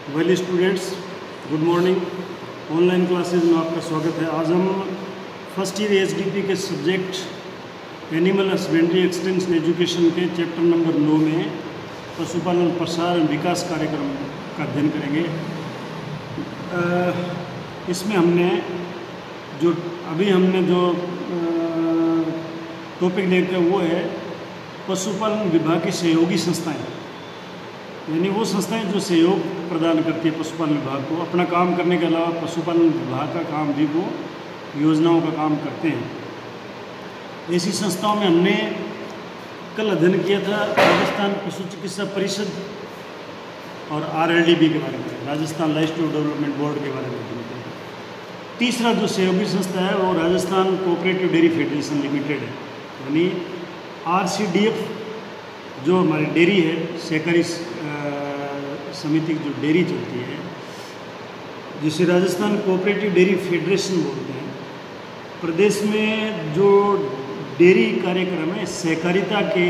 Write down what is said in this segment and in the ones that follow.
Well students, good morning. Online classes में आपका स्वागत है। आज हम फर्स्ट ईयर एसडीपी के subject animal husbandry extension education के चैप्टर नंबर 9 में पशुपालन प्रसार एवं विकास कार्यक्रम का अध्ययन करेंगे। इसमें हमने जो टॉपिक देखते हैं वो है पशुपालन विभाग की सहयोगी संस्थाएं, यानी वो संस्थाएं जो सहयोग प्रदान करती है पशुपालन विभाग को। अपना काम करने के अलावा पशुपालन विभाग का काम भी वो योजनाओं का काम करते हैं। ऐसी संस्थाओं में हमने कल अध्ययन किया था राजस्थान पशु चिकित्सा परिषद और आरएलडीबी के बारे में, राजस्थान लाइवस्टॉक डेवलपमेंट बोर्ड के बारे में अध्ययन किया था। तीसरा जो सहयोगी संस्था है वो Rajasthan cooperative dairy federation limited है, यानी आरसीडीएफ जो हमारी डेयरी है, सहकारी समिति की जो डेयरी चलती है, जिसे राजस्थान कोऑपरेटिव डेयरी फेडरेशन बोलते हैं। प्रदेश में जो डेयरी कार्यक्रम है सहकारिता के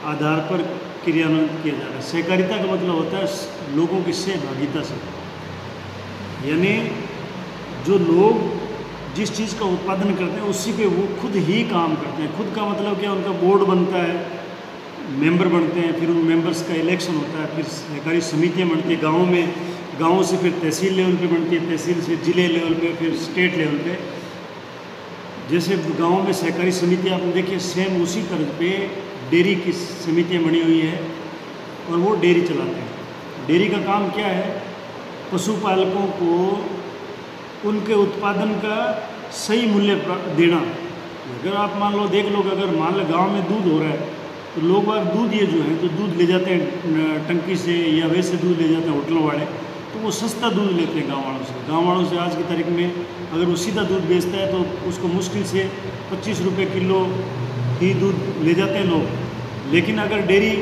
आधार पर क्रियान्वित किया जा रहा है। सहकारिता का मतलब होता है लोगों की सहभागिता से, यानी जो लोग जिस चीज़ का उत्पादन करते हैं उसी पे वो खुद ही काम करते हैं। खुद का मतलब क्या, उनका बोर्ड बनता है, मेंबर बनते हैं, फिर उन मेंबर्स का इलेक्शन होता है, फिर सहकारी समितियाँ बनती है गाँव में, गाँव से फिर तहसील लेवल पे बनती है, तहसील से जिले लेवल पे, फिर स्टेट लेवल पे। जैसे गाँव में सहकारी समितियाँ आपने देखिए, सेम उसी तरह पे डेयरी की समितियाँ बनी हुई है और वो डेयरी चलाते हैं। डेयरी का काम क्या है, पशुपालकों को उनके उत्पादन का सही मूल्य देना। अगर आप मान लो देख लो, अगर मान लो गाँव में दूध हो रहा है तो लोग बाग दूध ये जो है तो दूध ले जाते हैं टंकी से, या वैसे दूध ले जाते हैं होटलों वाले, तो वो सस्ता दूध लेते हैं गाँव वालों से। गाँव वालों से आज की तारीख में अगर वो सीधा दूध बेचता है तो उसको मुश्किल से 25 रुपये किलो ही दूध ले जाते हैं लोग। लेकिन अगर डेयरी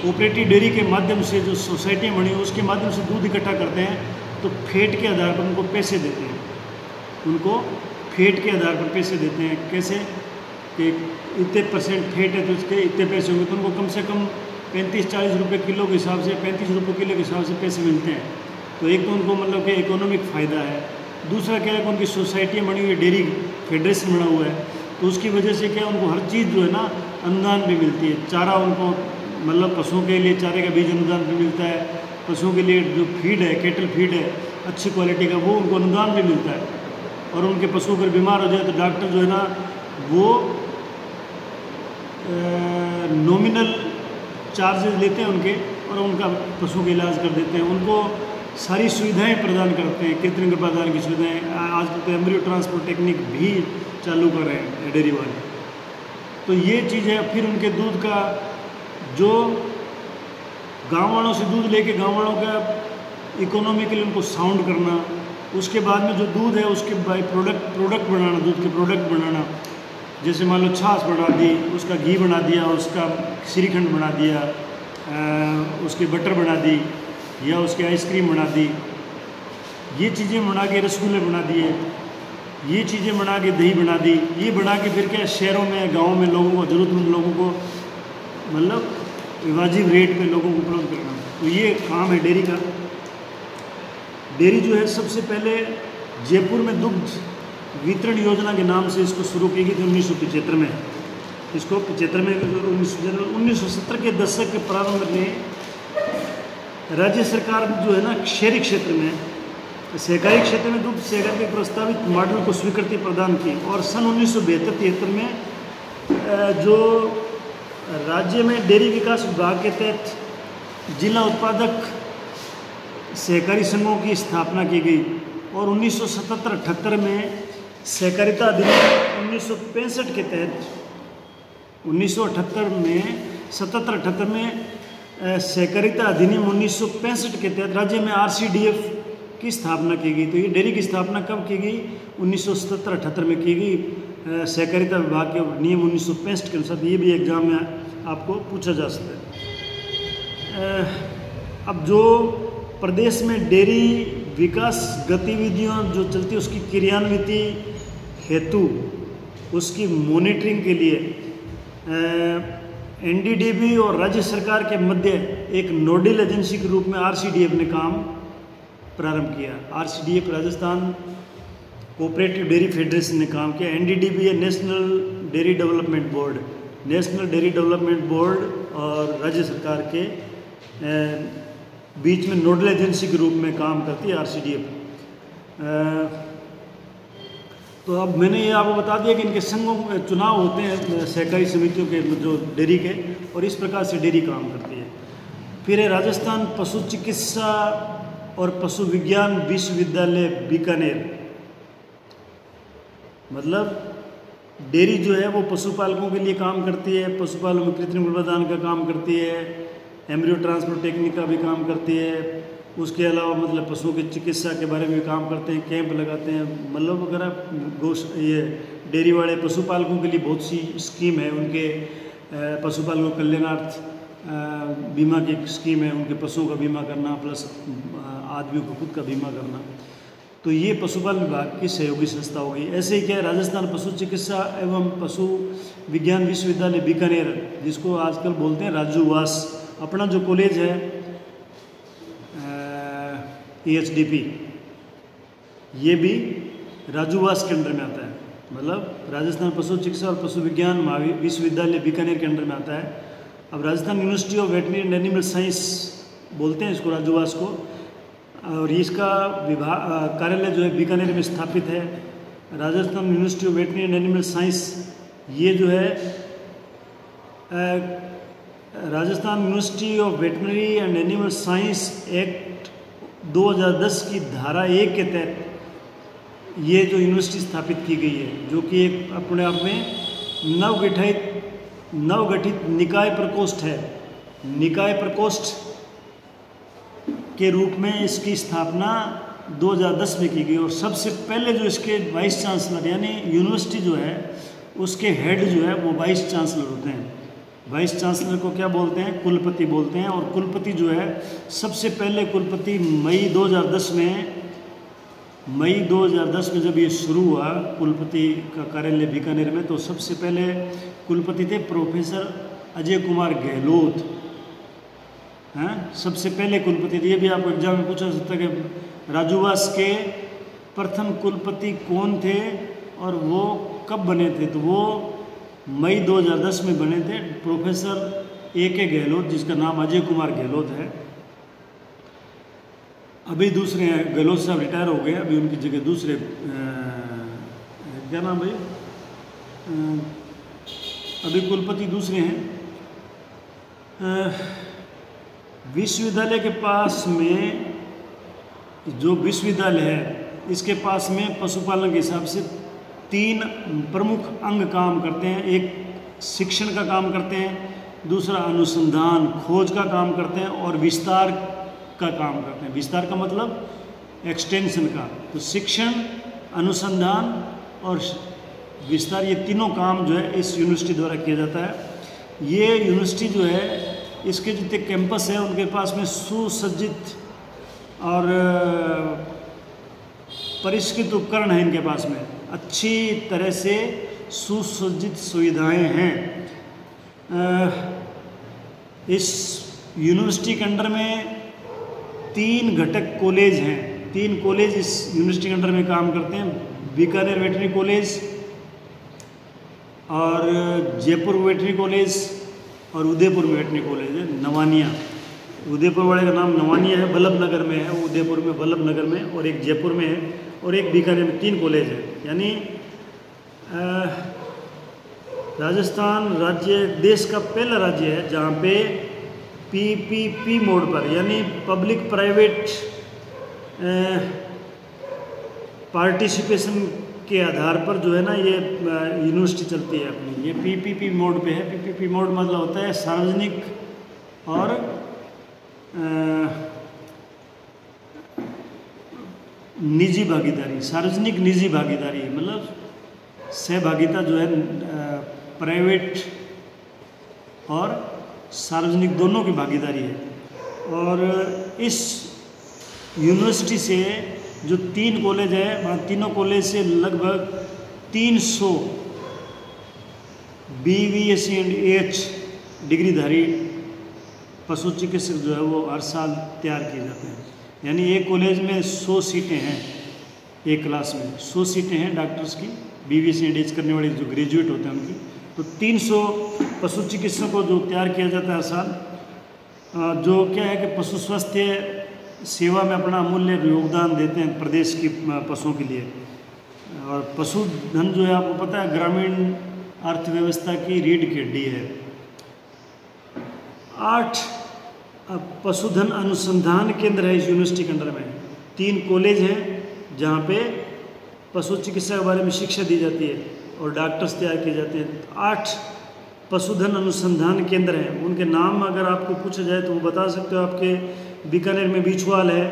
कोऑपरेटिव डेयरी के माध्यम से जो सोसाइटी बनी है उसके माध्यम से दूध इकट्ठा करते हैं तो फेट के आधार पर उनको पैसे देते हैं। उनको फेट के आधार पर पैसे देते हैं। कैसे कि इतने परसेंट फेट है तो उसके इतने पैसे होंगे, तो उनको कम से कम 35-40 रुपये किलो के हिसाब से, 35 रुपये किलो के हिसाब से पैसे मिलते हैं। तो एक तो उनको मतलब कि इकोनॉमिक फ़ायदा है। दूसरा क्या है कि उनकी सोसाइटियाँ बनी हुई है, डेयरी फेडरेशन बना हुआ है, तो उसकी वजह से क्या उनको हर चीज़ जो है ना अनुदान भी मिलती है। चारा उनको मतलब पशुओं के लिए चारे का बीज अनुदान भी मिलता है, पशुओं के लिए जो फीड है, केटल फीड है अच्छी क्वालिटी का, वो उनको अनुदान भी मिलता है। और उनके पशु अगर बीमार हो जाए तो डॉक्टर जो है ना वो नॉमिनल चार्जेस लेते हैं उनके, और उनका पशु का इलाज कर देते हैं। उनको सारी सुविधाएं प्रदान करते हैं, कृत्रिम गर्भाधान की सुविधाएं। आज तो एम्ब्रियो ट्रांसपोर्ट टेक्निक भी चालू कर रहे हैं डेयरी वाले। तो ये चीज़ है। फिर उनके दूध का जो गांव वालों से दूध लेके गांव वालों का इकोनॉमिकली उनको साउंड करना, उसके बाद में जो दूध है उसके बाई प्रोडक्ट बनाना, दूध के प्रोडक्ट बनाना। जैसे मान लो छाछ बना दी, उसका घी बना दिया, उसका श्रीखंड बना दिया, उसके बटर बना दी, या उसके आइसक्रीम बना दी, ये चीज़ें बना के रसगुल्ले बना दिए, ये चीज़ें बना के दही बना दी। ये बना के फिर क्या शहरों में गाँव में लोगों को, ज़रूरतमंद लोगों को मतलब वाजिब रेट पे लोगों को उपलब्ध करना। तो ये काम है डेयरी का। डेयरी जो है सबसे पहले जयपुर में दुग्ध वितरण योजना के नाम से इसको शुरू की गई थी 1975 में। इसको 75 में 1970 के दशक के प्रारंभ में राज्य सरकार जो है ना शहरी क्षेत्र में, सहकारी क्षेत्र में दुग्ध सहकार के प्रस्तावित मॉडल को स्वीकृति प्रदान की। और सन 1972-73 में जो राज्य में डेयरी विकास विभाग के तहत जिला उत्पादक सहकारी संघों की स्थापना की गई। और 1977-78 में सहकारिता अधिनियम 1965 के तहत 1978 में 77-78 में सहकारिता अधिनियम 1965 के तहत राज्य में आरसीडीएफ की स्थापना की गई। तो ये डेयरी की स्थापना कब की गई? 1977-78 में की गई सहकारिता विभाग के नियम 1965 के अनुसार। ये भी एग्जाम में आपको पूछा जा सकता है। अब जो प्रदेश में डेयरी विकास गतिविधियों जो चलती है उसकी क्रियान्विति हेतु उसकी मॉनिटरिंग के लिए एनडीडीबी और राज्य सरकार के मध्य एक नोडल एजेंसी के रूप में आरसीडीएफ ने काम प्रारंभ किया। RCDF Rajasthan cooperative dairy federation ने काम किया। NDDB है national dairy development board, national dairy development board और राज्य सरकार के बीच में नोडल एजेंसी के रूप में काम करती है RCDF। तो अब मैंने ये आपको बता दिया कि इनके संघों में चुनाव होते हैं सहकारी समितियों के जो डेयरी के, और इस प्रकार से डेयरी काम करती है। फिर है राजस्थान पशु चिकित्सा और पशु विज्ञान विश्वविद्यालय बीकानेर। मतलब डेयरी जो है वो पशुपालकों के लिए काम करती है, पशुपालन में कृत्रिम गर्भाधान का काम करती है, एम्ब्रियो ट्रांसफर टेक्निक का भी काम करती है। उसके अलावा मतलब पशुओं की चिकित्सा के बारे में भी काम करते हैं, कैंप लगाते हैं। मतलब वगैरह ये डेयरी वाले पशुपालकों के लिए बहुत सी स्कीम है। उनके पशुपालकों कल्याणार्थ बीमा की स्कीम है, उनके पशुओं का बीमा करना प्लस आदमियों को खुद का बीमा करना। तो ये पशुपालन विभाग की सहयोगी संस्था हो गई। ऐसे ही क्या है, राजस्थान पशु चिकित्सा एवं पशु विज्ञान विश्वविद्यालय बीकानेर, जिसको आजकल बोलते हैं राजूवास। अपना जो कॉलेज है EHDP, ये भी राजूवास के अंडर में आता है। मतलब राजस्थान पशु चिकित्सा और पशु विज्ञान विश्वविद्यालय बीकानेर के अंडर में आता है। अब Rajasthan university of veterinary and animal science बोलते हैं इसको, राजूवास को, और इसका विभाग कार्यालय जो है बीकानेर में स्थापित है। Rajasthan university of veterinary and animal science, ये जो है Rajasthan university of veterinary and animal science act 2010 की धारा 1 के तहत ये जो यूनिवर्सिटी स्थापित की गई है, जो कि एक अपने आप में नवगठित निकाय प्रकोष्ठ है। निकाय प्रकोष्ठ के रूप में इसकी स्थापना 2010 में की गई। और सबसे पहले जो इसके वाइस चांसलर यानी यूनिवर्सिटी जो है उसके हेड जो है वो वाइस चांसलर होते हैं। वाइस चांसलर को क्या बोलते हैं? कुलपति बोलते हैं। और कुलपति जो है सबसे पहले कुलपति मई 2010 में जब ये शुरू हुआ कुलपति का कार्यालय बीकानेर में, तो सबसे पहले कुलपति थे प्रोफेसर अजय कुमार गहलोत। हैं, सबसे पहले कुलपति थे। ये भी आपको एग्जाम में पूछा सकता है कि राजूवास के प्रथम कुलपति कौन थे और वो कब बने थे। तो वो मई 2010 में बने थे, प्रोफेसर A.K. गहलोत, जिसका नाम अजय कुमार गहलोत है। अभी दूसरे हैं, गहलोत साहब रिटायर हो गए, अभी उनकी जगह दूसरे क्या नाम भाई, अभी कुलपति दूसरे हैं। विश्वविद्यालय के पास में जो विश्वविद्यालय है, इसके पास में पशुपालन के हिसाब से 3 प्रमुख अंग काम करते हैं। एक शिक्षण का काम करते हैं, दूसरा अनुसंधान खोज का काम करते हैं, और विस्तार का काम करते हैं। विस्तार का मतलब एक्सटेंशन का। तो शिक्षण, अनुसंधान और विस्तार, ये तीनों काम जो है इस यूनिवर्सिटी द्वारा किया जाता है। ये यूनिवर्सिटी जो है, इसके जितने कैंपस हैं उनके पास में सुसज्जित और परिष्कृत उपकरण है। इनके पास में अच्छी तरह से सुसज्जित सुविधाएं हैं। इस यूनिवर्सिटी के अंडर में 3 घटक कॉलेज हैं। 3 कॉलेज इस यूनिवर्सिटी के अंडर में काम करते हैं। बीकानेर वेटनरी कॉलेज और जयपुर वेटनरी कॉलेज और उदयपुर में वेटनरी कॉलेज है, नवानिया। उदयपुर वाले का नाम नवानिया है, बल्लभ नगर में है। उदयपुर में बल्लभ नगर में, और एक जयपुर में है और एक बीकानेर में। 3 कॉलेज है। यानी राजस्थान राज्य देश का पहला राज्य है जहाँ पे PPP मोड पर, यानी पब्लिक प्राइवेट पार्टिसिपेशन के आधार पर जो है ना ये यूनिवर्सिटी चलती है अपनी। ये PPP मोड पे है। PPP मोड मतलब होता है सार्वजनिक और निजी भागीदारी। सार्वजनिक निजी भागीदारी मतलब सहभागिता जो है प्राइवेट और सार्वजनिक दोनों की भागीदारी है। और इस यूनिवर्सिटी से जो 3 कॉलेज है, वहाँ तीनों कॉलेज से लगभग 300 BVSc एंड AH डिग्रीधारी पशु चिकित्सक जो है वो हर साल तैयार किए जाते हैं। यानी एक कॉलेज में 100 सीटें हैं, एक क्लास में 100 सीटें हैं डॉक्टर्स की, BVC एच करने वाले जो ग्रेजुएट होते हैं उनकी। तो 300 पशु चिकित्सकों जो तैयार किया जाता है हर साल, जो क्या है कि पशु स्वास्थ्य सेवा में अपना अमूल्य योगदान देते हैं प्रदेश की पशुओं के लिए। और पशुधन जो है आपको पता है ग्रामीण अर्थव्यवस्था की रीढ़ की हड्डी है। 8 पशुधन अनुसंधान केंद्र है इस यूनिवर्सिटी के अंदर में। 3 कॉलेज हैं जहाँ पे पशु चिकित्सा के बारे में शिक्षा दी जाती है और डॉक्टर्स तैयार किए जाते हैं। 8 पशुधन अनुसंधान केंद्र हैं। उनके नाम अगर आपको पूछा जाए तो वो बता सकते हो। आपके बीकानेर में बीछवाल है,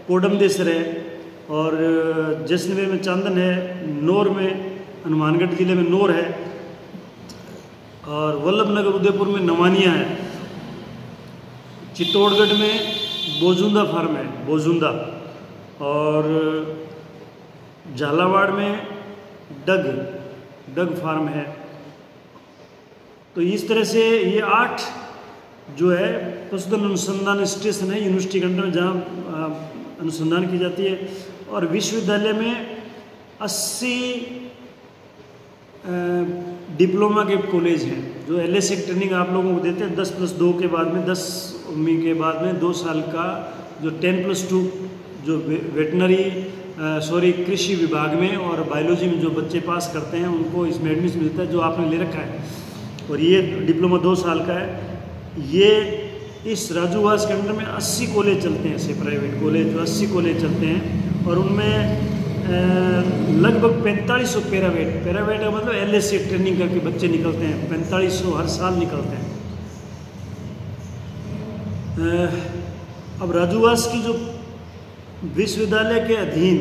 कोडमदेसर है, और जैसलमेर में चांदन है, नौर में हनुमानगढ़ जिले में नौर है, और वल्लभनगर उदयपुर में नवानिया है, चित्तौड़गढ़ में बोजुंदा फार्म है, बोजुंदा, और झालावाड़ में डग फार्म है। तो इस तरह से ये 8 जो है पशुधन अनुसंधान स्टेशन है यूनिवर्सिटी के अंदर में जहाँ अनुसंधान की जाती है। और विश्वविद्यालय में 80 डिप्लोमा के कॉलेज हैं जो LS की ट्रेनिंग आप लोगों को देते हैं। 10+2 के बाद में 10वीं के बाद में 2 साल का जो 10+2 जो कृषि विभाग में और बायोलॉजी में जो बच्चे पास करते हैं उनको इसमें एडमिशन मिलता है, जो आपने ले रखा है। और ये डिप्लोमा 2 साल का है। ये इस राजूवास के अंदर में 80 कॉलेज चलते हैं, ऐसे प्राइवेट कॉलेज जो 80 कॉलेज चलते हैं, और उनमें लगभग 4500 पैरावेट का मतलब LS की ट्रेनिंग करके बच्चे निकलते हैं। 4500 हर साल निकलते हैं। अब राजूवास की जो विश्वविद्यालय के अधीन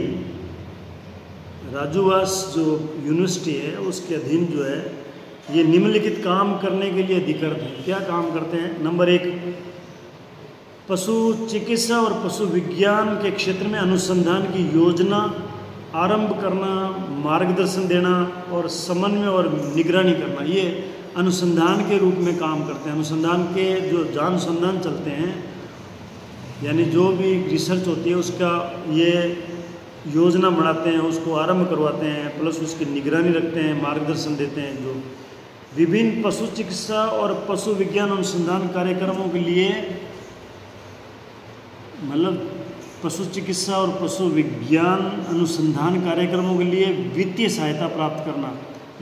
राजूवास जो यूनिवर्सिटी है उसके अधीन जो है ये निम्नलिखित काम करने के लिए अधिकृत है। क्या काम करते हैं? नंबर 1, पशु चिकित्सा और पशु विज्ञान के क्षेत्र में अनुसंधान की योजना आरंभ करना, मार्गदर्शन देना और समन्वय और निगरानी करना, ये अनुसंधान के रूप में काम करते हैं। अनुसंधान के जो अनुसंधान चलते हैं यानी जो भी रिसर्च होती है उसका ये योजना बनाते हैं, उसको आरंभ करवाते हैं, प्लस उसकी निगरानी रखते हैं, मार्गदर्शन देते हैं। जो विभिन्न पशु चिकित्सा और पशु विज्ञान अनुसंधान कार्यक्रमों के लिए मतलब पशु चिकित्सा और पशु विज्ञान अनुसंधान कार्यक्रमों के लिए वित्तीय सहायता प्राप्त करना,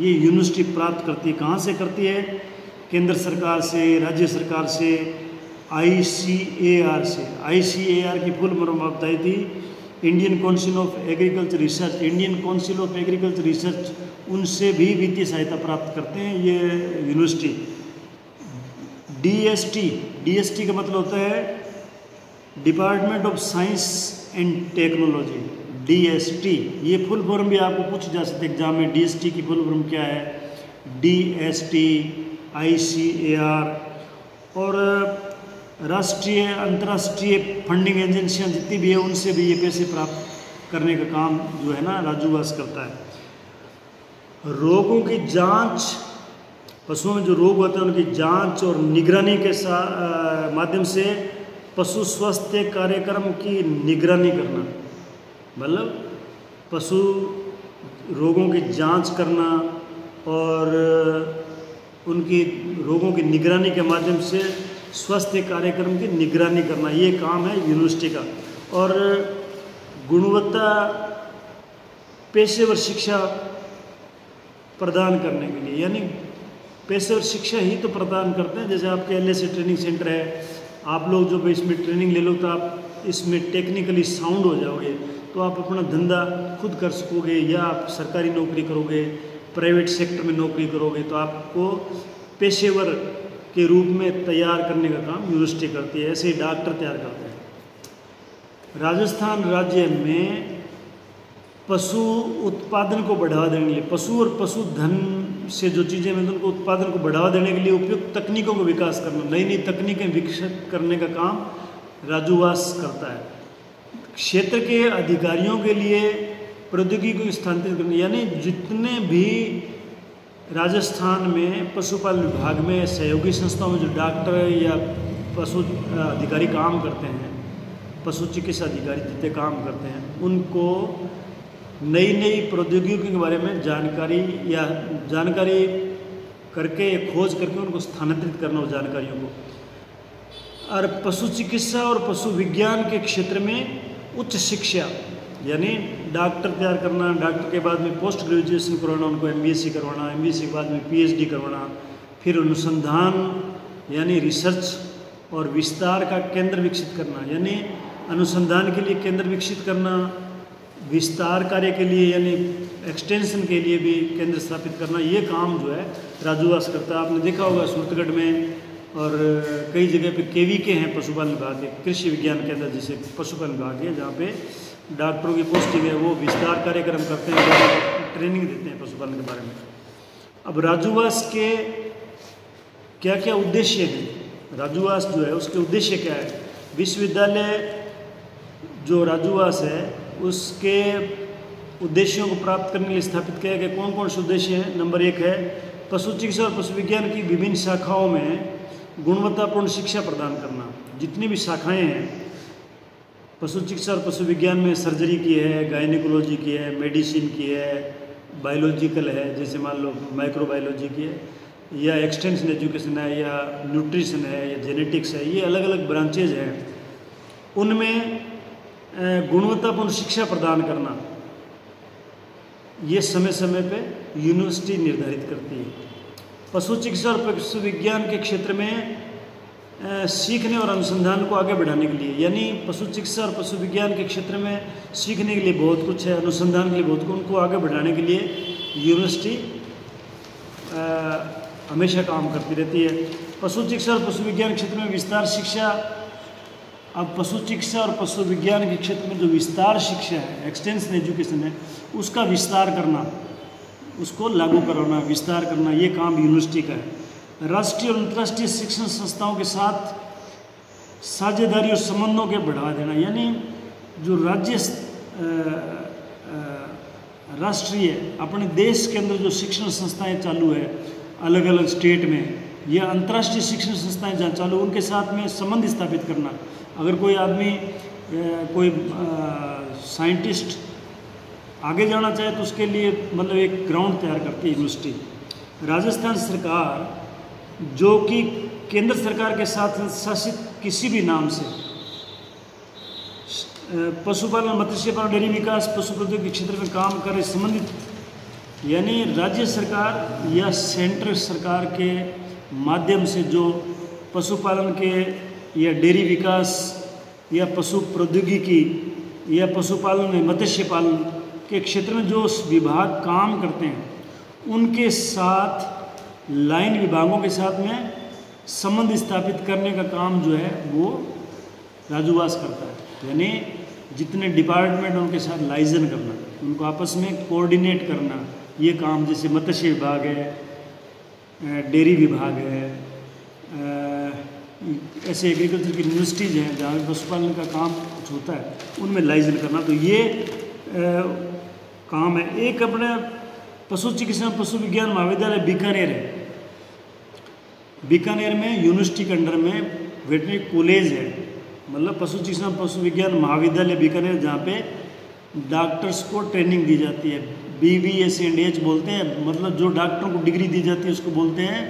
ये यूनिवर्सिटी प्राप्त करती है। कहाँ से करती है? केंद्र सरकार से, राज्य सरकार से, ICAR से। ICAR की फुल फॉर्म बताई थी Indian council of agriculture research. Indian council of agriculture research उनसे भी वित्तीय सहायता प्राप्त करते हैं ये यूनिवर्सिटी। DST का मतलब होता है department of science and technology, DST। ये फुल फॉर्म भी आपको पूछ जा सकते एग्जाम में, DST की फुल फॉर्म क्या है? DST, ICAR। और राष्ट्रीय अंतर्राष्ट्रीय फंडिंग एजेंसियां जितनी भी है उनसे भी ये पैसे प्राप्त करने का काम जो है ना राजूवास करता है। रोगों की जांच, पशुओं में जो रोग होते हैं उनकी जांच और निगरानी के माध्यम से पशु स्वास्थ्य कार्यक्रम की निगरानी करना, मतलब पशु रोगों की जांच करना और उनकी रोगों की निगरानी के माध्यम से स्वास्थ्य कार्यक्रम की निगरानी करना, ये काम है यूनिवर्सिटी का। और गुणवत्ता पेशेवर शिक्षा प्रदान करने के लिए, यानी पेशेवर शिक्षा ही तो प्रदान करते हैं। जैसे आपके LS ट्रेनिंग सेंटर है, आप लोग जो इसमें ट्रेनिंग ले लो तो आप इसमें टेक्निकली साउंड हो जाओगे, तो आप अपना धंधा खुद कर सकोगे, या आप सरकारी नौकरी करोगे, प्राइवेट सेक्टर में नौकरी करोगे, तो आपको पेशेवर के रूप में तैयार करने का काम यूनिवर्सिटी करती है। ऐसे ही डॉक्टर तैयार करते हैं। राजस्थान राज्य में पशु उत्पादन को बढ़ावा देने के लिए, पशु और पशुधन से जो चीज़ें मिलती हैं उनको उत्पादन को बढ़ावा देने के लिए उपयुक्त तकनीकों को विकास करना, नई नई तकनीकें विकसित करने का काम राजूवास करता है। क्षेत्र के अधिकारियों के लिए प्रौद्योगिकी को स्थानांतरित करना, यानी जितने भी राजस्थान में पशुपालन विभाग में सहयोगी संस्थाओं में जो डॉक्टर या पशु अधिकारी काम करते हैं पशु चिकित्सा अधिकारी जितने काम करते हैं उनको नई नई प्रौद्योगिकी के बारे में जानकारी करके, खोज करके उनको स्थानांतरित करना उस जानकारियों को। और पशु चिकित्सा और पशु विज्ञान के क्षेत्र में उच्च शिक्षा यानी डॉक्टर तैयार करना, डॉक्टर के बाद में पोस्ट ग्रेजुएशन करवाना, उनको MBSc करवाना, MBSc के बाद में PhD करवाना, फिर अनुसंधान यानी रिसर्च और विस्तार का केंद्र विकसित करना, यानी अनुसंधान के लिए केंद्र विकसित करना, विस्तार कार्य के लिए यानी एक्सटेंशन के लिए भी केंद्र स्थापित करना, ये काम जो है राजूवास करता है। आपने देखा होगा सूरतगढ़ में और कई जगह पे KVK हैं पशुपालन विभाग के, कृषि विज्ञान केंद्र जिसे पशुपालन विभाग है, जहाँ पे डॉक्टरों की पोस्टिंग है, वो विस्तार कार्यक्रम करते हैं, ट्रेनिंग देते हैं पशुपालन के बारे में। अब राजूवास के क्या क्या उद्देश्य हैं? राजूवास जो है उसके उद्देश्य क्या है? विश्वविद्यालय जो राजूवास है उसके उद्देश्यों को प्राप्त करने के लिए स्थापित किया गया। कौन कौन से उद्देश्य हैं? नंबर 1 है पशु चिकित्सा और पशु विज्ञान की विभिन्न शाखाओं में गुणवत्तापूर्ण शिक्षा प्रदान करना। जितनी भी शाखाएं हैं पशु चिकित्सा और पशु विज्ञान में, सर्जरी की है, गायनिकोलॉजी की है, मेडिसिन की है, बायोलॉजिकल है, जैसे मान लो माइक्रोबायोलॉजी की है, या एक्सटेंशन एजुकेशन है, या न्यूट्रिशन है, या जेनेटिक्स है, ये अलग अलग ब्रांचेज हैं। उनमें गुणवत्तापूर्ण शिक्षा प्रदान करना ये समय समय पे यूनिवर्सिटी निर्धारित करती है। पशु चिकित्सा और पशु विज्ञान के क्षेत्र में सीखने और अनुसंधान को आगे बढ़ाने के लिए, यानी पशु चिकित्सा और पशु विज्ञान के क्षेत्र में सीखने के लिए बहुत कुछ है, अनुसंधान के लिए बहुत कुछ, उनको आगे बढ़ाने के लिए यूनिवर्सिटी हमेशा काम करती रहती है। पशु चिकित्सा और पशु विज्ञान क्षेत्र में विस्तार शिक्षा। अब पशु चिकित्सा और पशु विज्ञान के क्षेत्र में जो विस्तार शिक्षा है, एक्सटेंशन एजुकेशन है, उसका विस्तार करना, उसको लागू करवाना, विस्तार करना, ये काम यूनिवर्सिटी का है। राष्ट्रीय और अंतर्राष्ट्रीय शिक्षण संस्थाओं के साथ साझेदारी और संबंधों के बढ़ावा देना, यानी जो राष्ट्रीय अपने देश के अंदर जो शिक्षण संस्थाएं चालू है अलग अलग स्टेट में, या अंतर्राष्ट्रीय शिक्षण संस्थाएं जहाँ चालू, उनके साथ में संबंध स्थापित करना। अगर कोई आदमी कोई साइंटिस्ट आगे जाना चाहे तो उसके लिए मतलब एक ग्राउंड तैयार करती है यूनिवर्सिटी। राजस्थान सरकार जो कि केंद्र सरकार के साथ शासित किसी भी नाम से पशुपालन, मत्स्य पालन, डेयरी विकास, पशु प्रौद्योगिकी के क्षेत्र में काम कर रहे संबंधित, यानी राज्य सरकार या सेंट्रल सरकार के माध्यम से जो पशुपालन के या डेयरी विकास या पशु प्रौद्योगिकी या पशुपालन में मत्स्य पालन के क्षेत्र में जो विभाग काम करते हैं, उनके साथ लाइन विभागों के साथ में संबंध स्थापित करने का काम जो है वो राजूवास करता है। यानी जितने डिपार्टमेंट उनके साथ लाइजन करना, उनको आपस में कोऑर्डिनेट करना, ये काम जैसे मत्स्य विभाग है, डेयरी विभाग है, ऐसे एग्रीकल्चर की यूनिवर्सिटीज़ हैं जहाँ पशुपालन का काम कुछ होता है, उनमें लाइजन करना, तो ये काम है। एक अपने पशु चिकित्सा पशु विज्ञान महाविद्यालय बीकानेर है। बीकानेर में यूनिवर्सिटी के अंडर में वेटनरी कॉलेज है, मतलब पशु चिकित्सा पशु विज्ञान महाविद्यालय बीकानेर, जहाँ पे डॉक्टर्स को ट्रेनिंग दी जाती है। BBSc&H बोलते हैं, मतलब जो डॉक्टरों को डिग्री दी जाती है उसको बोलते हैं,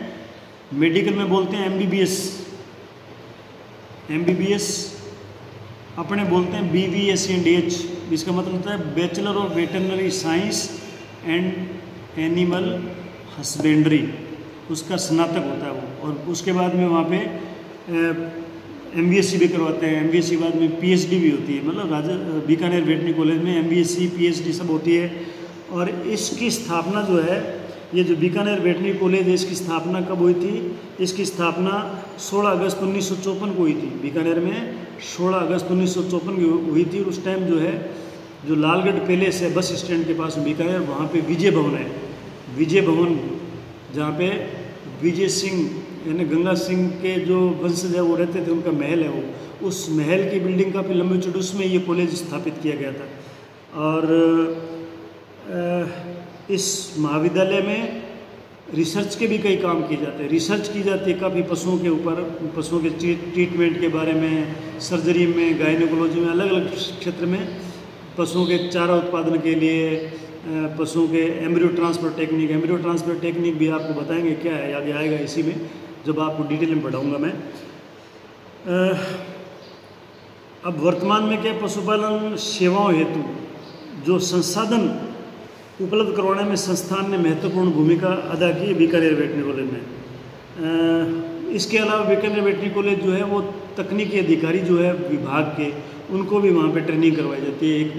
मेडिकल में बोलते हैं MBBS, अपने बोलते हैं BBSc&H। इसका मतलब होता है bachelor of veterinary science and animal husbandry, उसका स्नातक होता है वो। और उसके बाद में वहाँ पे MBSc भी करवाते हैं। MBSc के बाद में PhD भी होती है, मतलब बीकानेर वेटनरी कॉलेज में MBSc PhD सब होती है। और इसकी स्थापना जो है, ये जो बीकानेर वेटनरी कॉलेज है, इसकी स्थापना कब हुई थी? इसकी स्थापना 16 अगस्त 1954 को हुई थी। बीकानेर में 16 अगस्त 1954 की हुई थी। उस टाइम जो है, जो लालगढ़ पैलेस है बस स्टैंड के पास बीकानेर, वहाँ पे विजय भवन है। विजय भवन जहाँ पे विजय सिंह यानी गंगा सिंह के जो वंशज है वो रहते थे, उनका महल है वो, उस महल की बिल्डिंग काफ़ी लंबी चौड़ी, उसमें ये कॉलेज स्थापित किया गया था। और इस महाविद्यालय में रिसर्च के भी कई काम किए जाते हैं। रिसर्च की जाती है काफ़ी पशुओं के ऊपर, पशुओं के ट्रीटमेंट के बारे में, सर्जरी में, गायनेकोलॉजी में, अलग अलग क्षेत्र में पशुओं के चारा उत्पादन के लिए, पशुओं के एम्ब्रियो ट्रांसफर टेक्निक भी आपको बताएंगे क्या है, याद आएगा इसी में जब आपको डिटेल में पढ़ाऊँगा मैं। अब वर्तमान में क्या, पशुपालन सेवाओं हेतु जो संसाधन उपलब्ध करवाने में संस्थान ने महत्वपूर्ण भूमिका अदा की है बीकानेर वेटनरी कॉलेज में। इसके अलावा बीकानेर वेटनरी कॉलेज जो है वो तकनीकी अधिकारी जो है विभाग के, उनको भी वहाँ पे ट्रेनिंग करवाई जाती है। एक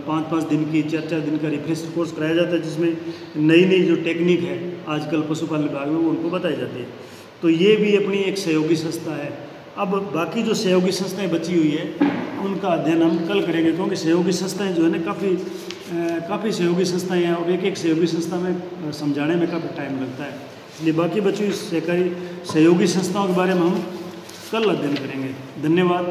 5-5 दिन की, 4-4 दिन का रिफ्रेशर कोर्स कराया जाता है, जिसमें नई नई जो टेक्निक है आजकल पशुपालन विभाग में वो उनको बताई जाती है। तो ये भी अपनी एक सहयोगी संस्था है। अब बाकी जो सहयोगी संस्थाएं बची हुई है उनका अध्ययन हम कल करेंगे, क्योंकि सहयोगी संस्थाएं जो है ना काफ़ी सहयोगी संस्थाएं हैं और एक एक सहयोगी संस्था में समझाने में काफ़ी टाइम लगता है। इसलिए बाकी बची हुई सहयोगी संस्थाओं के बारे में हम कल अध्ययन करेंगे। धन्यवाद।